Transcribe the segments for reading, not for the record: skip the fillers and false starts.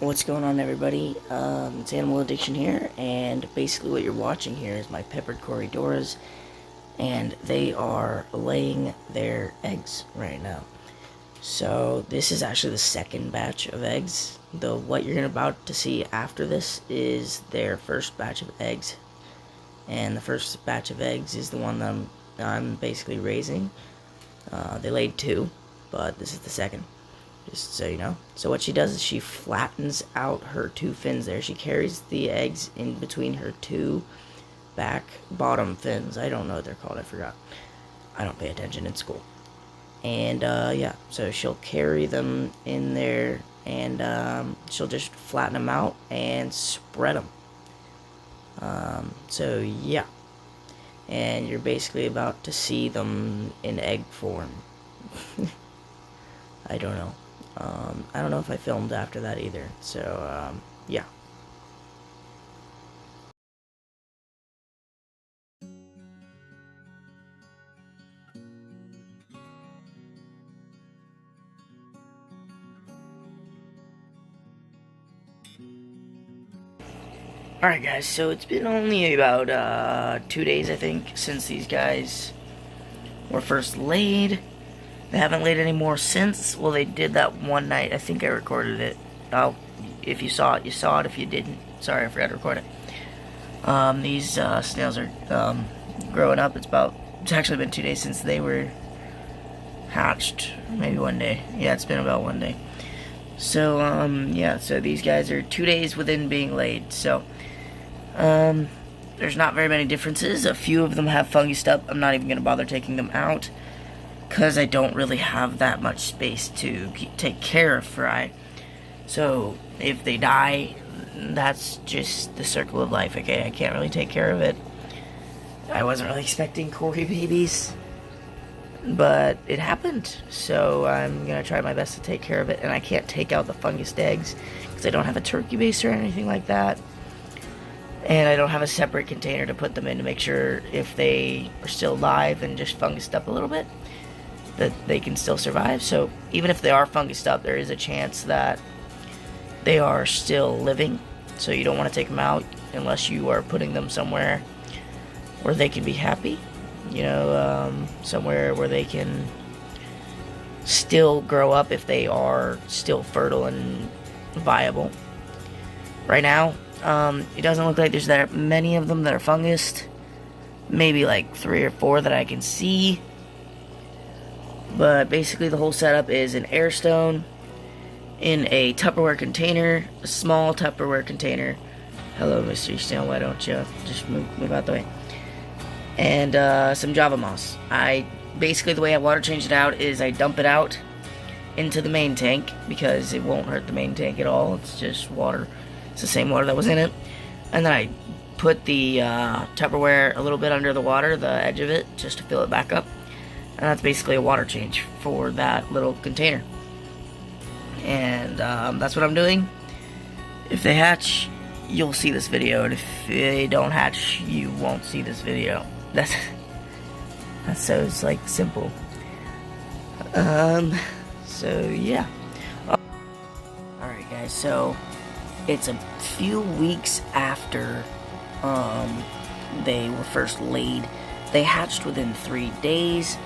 What's going on, everybody? It's Animal Addiction here, and basically what you're watching here is my peppered corydoras, and they are laying their eggs right now. So this is actually the second batch of eggs. What you're about to see after this is their first batch of eggs, and the first batch of eggs is the one that I'm basically raising. They laid two, but this is the second. Just so you know. So what she does is she flattens out her two fins there. She carries the eggs in between her two back bottom fins. I don't know what they're called. I forgot. I don't pay attention in school. And yeah, so she'll carry them in there, and she'll just flatten them out and spread them. So yeah, and you're basically about to see them in egg form. I don't know. I don't know if I filmed after that either. So, yeah. Alright, guys, so it's been only about 2 days, I think, since these guys were first laid. They haven't laid any more since. Well, they did that one night. I think I recorded it. If you saw it, you saw it. If you didn't, sorry, I forgot to record it. These snails are growing up. It's actually been 2 days since they were hatched. Maybe 1 day. Yeah, it's been about 1 day. So, yeah, so these guys are 2 days within being laid. So, there's not very many differences. A few of them have fungus up. I'm not even going to bother taking them out, because I don't really have that much space to take care of fry. So if they die, that's just the circle of life, okay? I can't really take care of it. I wasn't really expecting Cory babies, but it happened. So I'm going to try my best to take care of it, and I can't take out the fungus eggs because I don't have a turkey base or anything like that. And I don't have a separate container to put them in to make sure if they are still alive and just fungused up a little bit, that they can still survive. So even if they are fungused up, there is a chance that they are still living. So you don't want to take them out unless you are putting them somewhere where they can be happy. You know, somewhere where they can still grow up if they are still fertile and viable. Right now, it doesn't look like there's that many of them that are fungused. Maybe like 3 or 4 that I can see. But basically the whole setup is an air stone in a Tupperware container, a small Tupperware container. Hello, Mr. Snail, why don't you just move out the way? And some Java moss. Basically the way I water change it out is I dump it out into the main tank, because it won't hurt the main tank at all. It's just water. It's the same water that was in it. And then I put the Tupperware a little bit under the water, the edge of it, just to fill it back up. And that's basically a water change for that little container. And that's what I'm doing. If they hatch, you'll see this video. And if they don't hatch, you won't see this video. That's so, it's like simple. So yeah. Alright, guys, so it's a few weeks after they were first laid. They hatched within 3 days.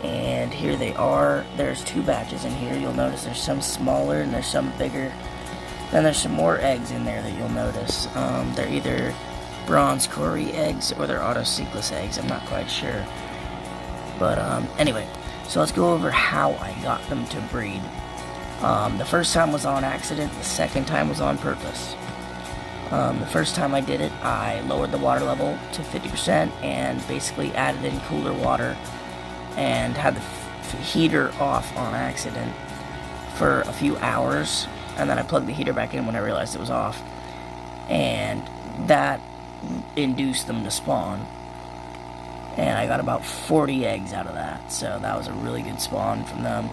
And here they are. There's 2 batches in here. You'll notice there's some smaller and there's some bigger. Then there's some more eggs in there that you'll notice. They're either bronze Cory eggs or they're autocyclus eggs. I'm not quite sure. But anyway, so let's go over how I got them to breed. The first time was on accident. The second time was on purpose. The first time I did it, I lowered the water level to 50% and basically added in cooler water and had the heater off on accident for a few hours, and then I plugged the heater back in when I realized it was off, and that induced them to spawn, and I got about 40 eggs out of that. So that was a really good spawn from them.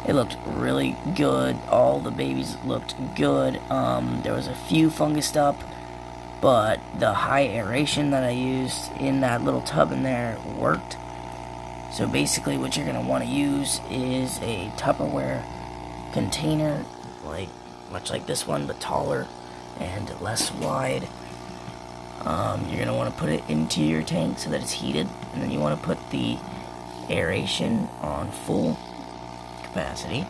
It looked really good. All the babies looked good. There was a few fungused up, but the high aeration that I used in that little tub in there worked. So basically what you're going to want to use is a Tupperware container, like much like this one, but taller and less wide. You're going to want to put it into your tank so that it's heated, and then you want to put the aeration on full capacity,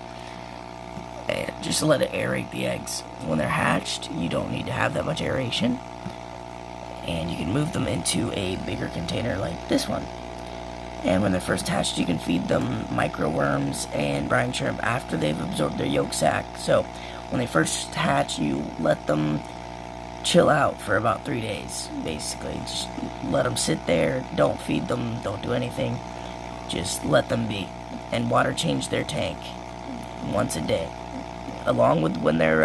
and just let it aerate the eggs. When they're hatched, you don't need to have that much aeration, and you can move them into a bigger container like this one. And when they're first hatched, you can feed them microworms and brine shrimp after they've absorbed their yolk sac. So when they first hatch, you let them chill out for about 3 days, basically. Just let them sit there, don't feed them, don't do anything, just let them be, and water change their tank once a day, along with when they're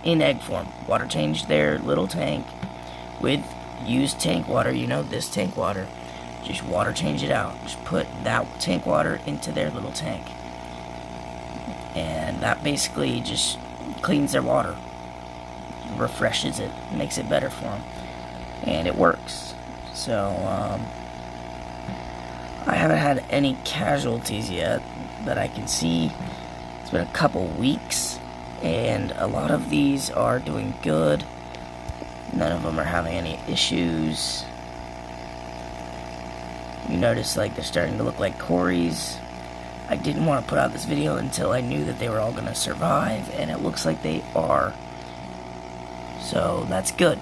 in egg form. Water change their little tank with used tank water, this tank water. Just water change it out. Just put that tank water into their little tank, and that basically just cleans their water, refreshes it, makes it better for them, and it works. So I haven't had any casualties yet that I can see. It's been a couple weeks, and a lot of these are doing good. None of them are having any issues. You notice, like, they're starting to look like cories. I didn't want to put out this video until I knew that they were all going to survive, and it looks like they are. So that's good.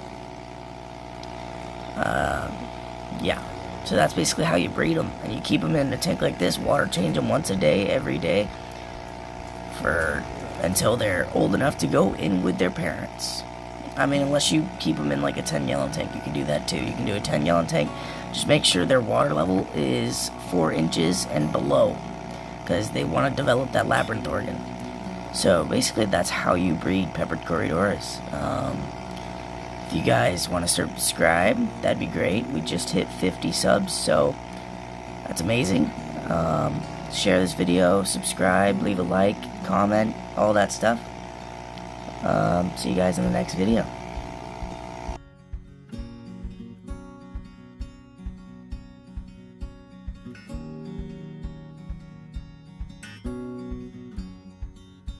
Yeah. So that's basically how you breed them, and you keep them in a tank like this. Water change them once a day, every day, until they're old enough to go in with their parents. I mean, unless you keep them in like a 10-gallon tank, you can do that too. You can do a 10-gallon tank. Just make sure their water level is 4 inches and below, because they want to develop that labyrinth organ. So basically, that's how you breed peppered corydoras. If you guys want to subscribe, that'd be great. We just hit 50 subs, so that's amazing. Share this video, subscribe, leave a like, comment, all that stuff. See you guys in the next video.